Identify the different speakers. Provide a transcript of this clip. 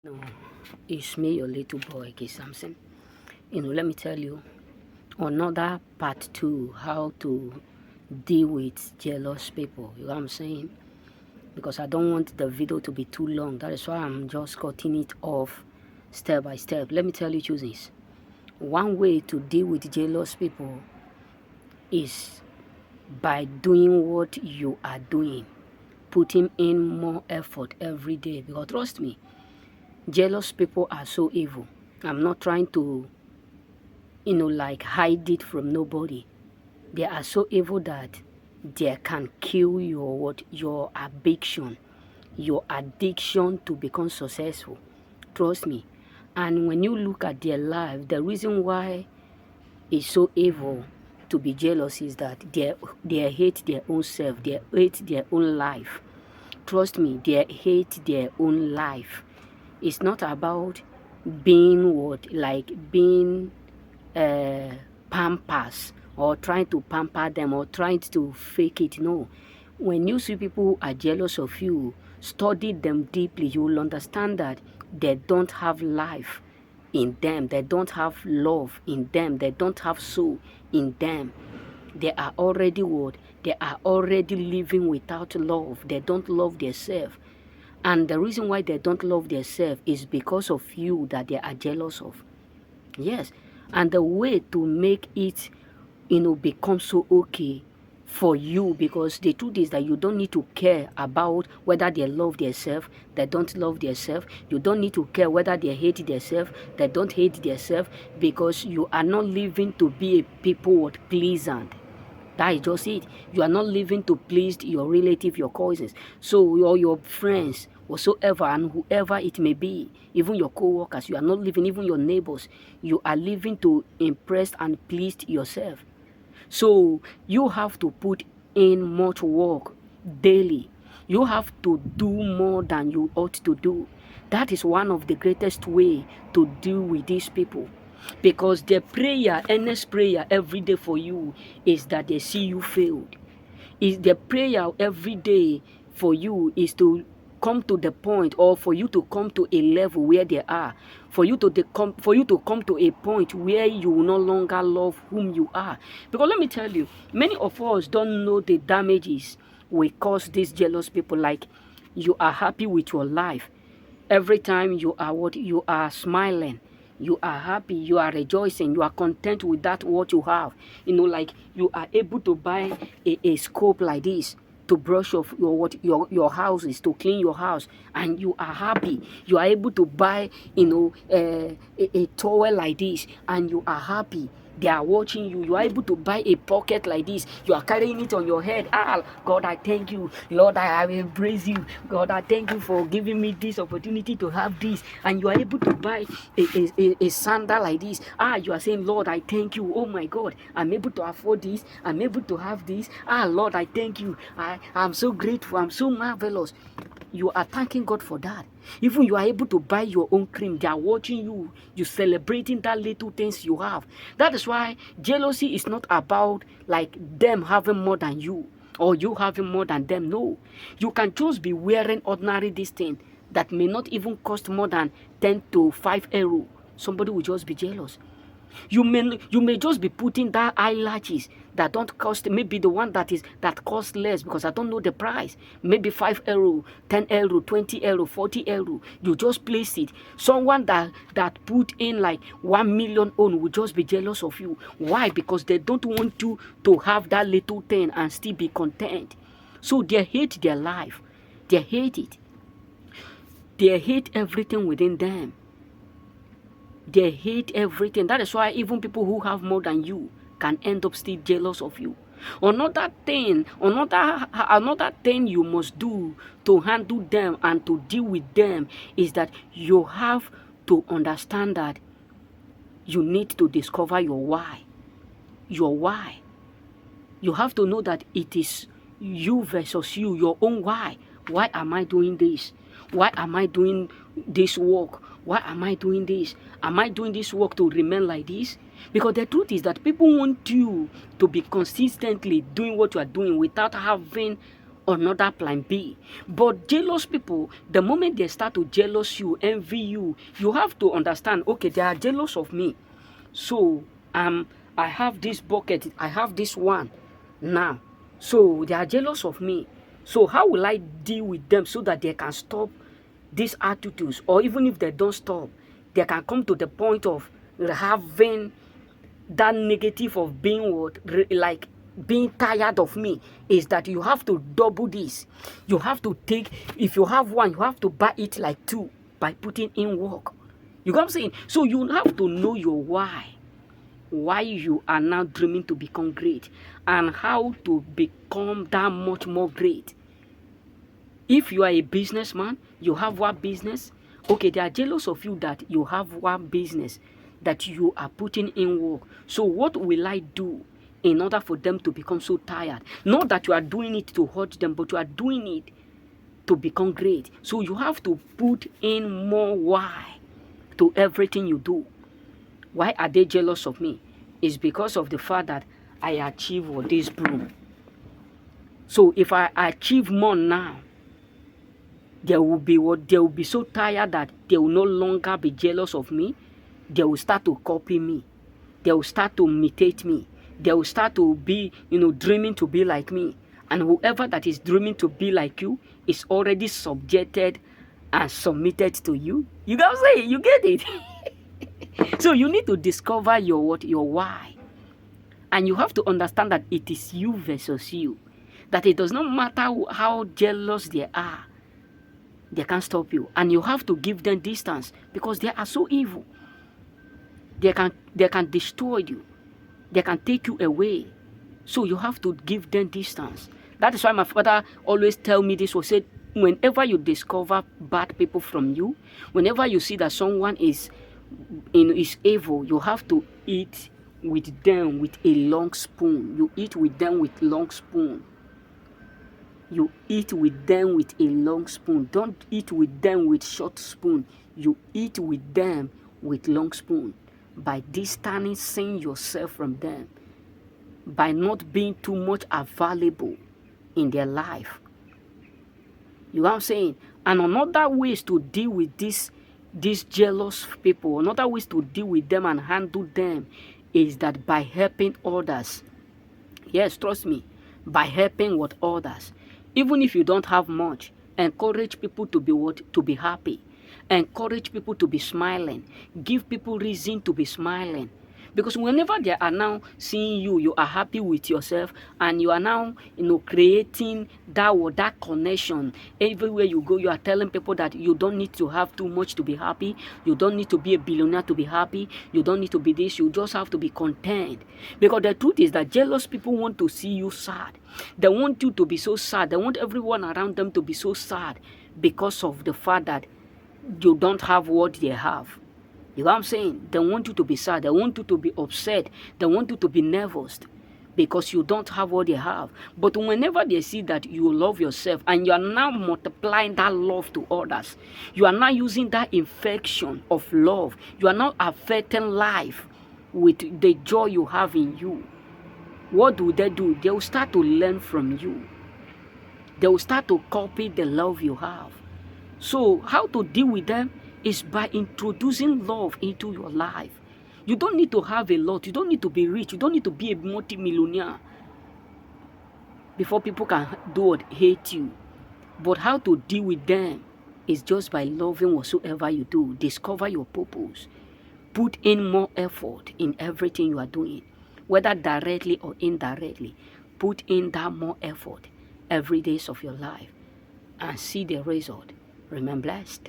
Speaker 1: No, it's me, your little boy, K. Samson. Let me tell you another part two, how to deal with jealous people. You know what I'm saying? Because I don't want the video to be too long. That is why I'm just cutting it off step by step. Let me tell you chooses. One way to deal with jealous people is by doing what you are doing, putting in more effort every day. Because trust me, jealous people are so evil. I'm not trying to, like hide it from nobody. They are so evil that they can kill your addiction to become successful. Trust me. And when you look at their life, the reason why it's so evil to be jealous is that they hate their own self, they hate their own life. Trust me, they hate their own life. It's not about being being pampers or trying to pamper them or trying to fake it. No. When you see people who are jealous of you, study them deeply, you will understand that they don't have life in them. They don't have love in them. They don't have soul in them. They are already what? They are already living without love. They don't love themselves. And the reason why they don't love themselves is because of you that they are jealous of. Yes. And the way to make it, become so okay for you, because the truth is that you don't need to care about whether they love themselves, they don't love themselves. You don't need to care whether they hate themselves, they don't hate themselves, because you are not living to be a people pleasant. That is just it. You are not living to please your relative, your cousins, so your friends, whatsoever and whoever it may be, even your co-workers. You are not living, even your neighbors. You are living to impress and please yourself. So you have to put in much work daily. You have to do more than you ought to do. That is one of the greatest way to deal with these people. Because the prayer, earnest prayer every day for you is that they see you failed. Is the prayer every day for you is to come to the point, or for you to come to a level where they are, for you to come to a point where you no longer love whom you are. Because let me tell you, many of us don't know the damages we cause these jealous people. Like, you are happy with your life. Every time you are smiling, you are happy, you are rejoicing, you are content with that what you have. Like you are able to buy a scope like this to brush off your houses, to clean your house, and you are happy. You are able to buy a towel like this, and you are happy. They are watching you. You are able to buy a pocket like this. You are carrying it on your head. God, I thank you. Lord, I will praise you. God, I thank you for giving me this opportunity to have this. And you are able to buy a sandal like this. You are saying, Lord, I thank you. Oh my God, I'm able to afford this. I'm able to have this. Lord, I thank you. I'm so grateful. I'm so marvelous. You are thanking God for that. Even you are able to buy your own cream. They are watching you. You celebrating that little things you have. That is why jealousy is not about like them having more than you or you having more than them. No. You can just be wearing ordinary this thing that may not even cost more than 10 to 5 euro. Somebody will just be jealous. You may just be putting that eyelashes that don't cost, maybe the one that costs less, because I don't know the price, maybe 5 euro, 10 euro, 20 euro, 40 euro. You just place it. Someone that put in like 1 million on will just be jealous of you. Why? Because they don't want you to have that little thing and still be content. So they hate their life. They hate it. They hate everything within them. They hate everything. That is why even people who have more than you can end up still jealous of you. Another thing you must do to handle them and to deal with them is that you have to understand that you need to discover your why. Your why. You have to know that it is you versus you, your own why. Why am I doing this? Why am I doing this work? Why am I doing this? Am I doing this work to remain like this? Because the truth is that people want you to be consistently doing what you are doing without having another plan B. But jealous people, the moment they start to jealous you, envy you, you have to understand, okay, they are jealous of me. So I have this bucket, I have this one now. So they are jealous of me. So how will I deal with them so that they can stop these attitudes? Or even if they don't stop, they can come to the point of having that negative of being what, like being tired of me. Is that you have to double this. You have to take, if you have one, you have to buy it like two by putting in work. You know what I'm saying? So you have to know your why you are now dreaming to become great, and how to become that much more great. If you are a businessman, you have one business, okay, they are jealous of you that you have one business that you are putting in work. So what will I do in order for them to become so tired? Not that you are doing it to hurt them, but you are doing it to become great. So you have to put in more why to everything you do. Why are they jealous of me? It's because of the fact that I achieve this broom. So if I achieve more now, they will be so tired that they will no longer be jealous of me. They will start to copy me. They will start to imitate me. They will start to be, dreaming to be like me. And whoever that is dreaming to be like you is already subjected and submitted to you. You got to say, you get it? So you need to discover your why. And you have to understand that it is you versus you. That it does not matter how jealous they are. They can't stop you. And you have to give them distance because they are so evil. They can destroy you. They can take you away. So you have to give them distance. That is why my father always tell me this. He said, whenever you discover bad people from you, whenever you see that someone is evil, you have to eat with them with a long spoon. You eat with them with long spoon. You eat with them with a long spoon. Don't eat with them with short spoon. You eat with them with long spoon. By distancing yourself from them. By not being too much available in their life. You know what I'm saying? And another ways to deal with these jealous people, another ways to deal with them and handle them is that by helping others. Yes, trust me. By helping with others. Even if you don't have much, encourage people to be happy. Encourage people to be smiling. Give people reason to be smiling. Because whenever they are now seeing you, you are happy with yourself, and you are now, creating that connection. Everywhere you go, you are telling people that you don't need to have too much to be happy. You don't need to be a billionaire to be happy. You don't need to be this. You just have to be content. Because the truth is that jealous people want to see you sad. They want you to be so sad. They want everyone around them to be so sad because of the fact that you don't have what they have. You know what I'm saying? They want you to be sad. They want you to be upset. They want you to be nervous because you don't have what they have. But whenever they see that you love yourself and you are now multiplying that love to others, you are now using that infection of love. You are now affecting life with the joy you have in you. What do? They will start to learn from you. They will start to copy the love you have. So how to deal with them is by introducing love into your life. You don't need to have a lot. You don't need to be rich. You don't need to be a multi-millionaire before people can hate you. But how to deal with them is just by loving whatsoever you do. Discover your purpose. Put in more effort in everything you are doing, whether directly or indirectly. Put in that more effort every day of your life and see the result. Remain blessed.